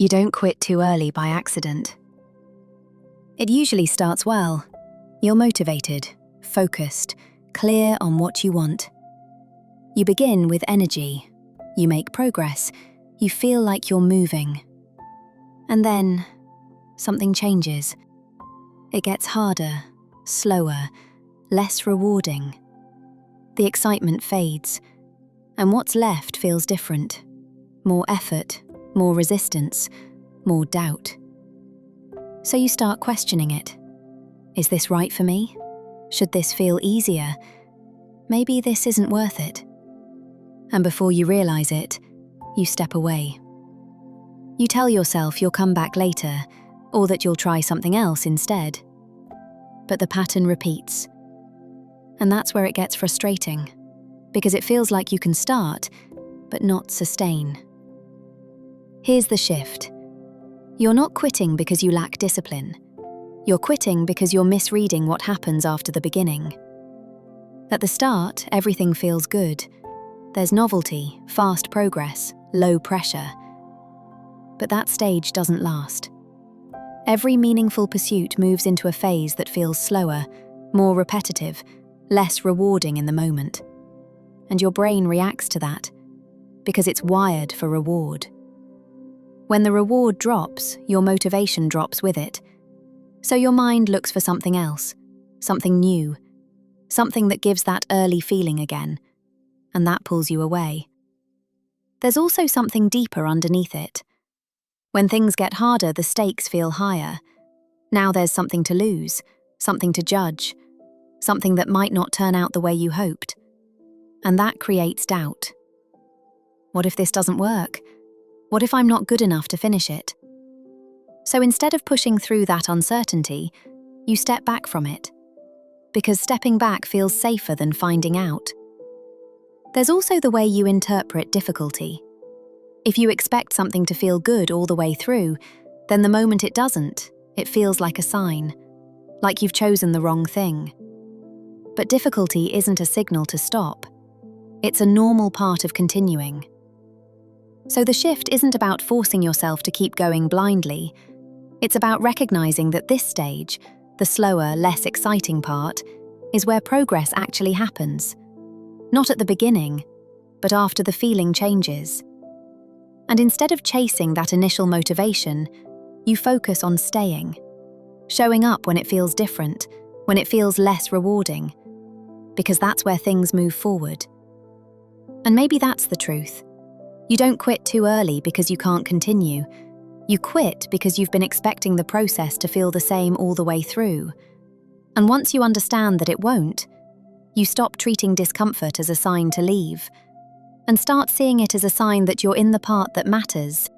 You don't quit too early by accident. It usually starts well. You're motivated, focused, clear on what you want. You begin with energy. You make progress. You feel like you're moving. And then, something changes. It gets harder, slower, less rewarding. The excitement fades, and what's left feels different. More effort, more resistance, more doubt. So you start questioning it. Is this right for me? Should this feel easier? Maybe this isn't worth it. And before you realize it, you step away. You tell yourself you'll come back later, or that you'll try something else instead. But the pattern repeats. And that's where it gets frustrating, because it feels like you can start, but not sustain. Here's the shift. You're not quitting because you lack discipline. You're quitting because you're misreading what happens after the beginning. At the start, everything feels good. There's novelty, fast progress, low pressure. But that stage doesn't last. Every meaningful pursuit moves into a phase that feels slower, more repetitive, less rewarding in the moment. And your brain reacts to that, because it's wired for reward. When the reward drops, your motivation drops with it. So your mind looks for something else, something new, something that gives that early feeling again, and that pulls you away. There's also something deeper underneath it. When things get harder, the stakes feel higher. Now there's something to lose, something to judge, something that might not turn out the way you hoped. And that creates doubt. What if this doesn't work? What if I'm not good enough to finish it? So instead of pushing through that uncertainty, you step back from it. Because stepping back feels safer than finding out. There's also the way you interpret difficulty. If you expect something to feel good all the way through, then the moment it doesn't, it feels like a sign, like you've chosen the wrong thing. But difficulty isn't a signal to stop. It's a normal part of continuing. So the shift isn't about forcing yourself to keep going blindly. It's about recognizing that this stage, the slower, less exciting part, is where progress actually happens. Not at the beginning, but after the feeling changes. And instead of chasing that initial motivation, you focus on staying, showing up when it feels different, when it feels less rewarding, because that's where things move forward. And maybe that's the truth. You don't quit too early because you can't continue. You quit because you've been expecting the process to feel the same all the way through. And once you understand that it won't, you stop treating discomfort as a sign to leave, and start seeing it as a sign that you're in the part that matters,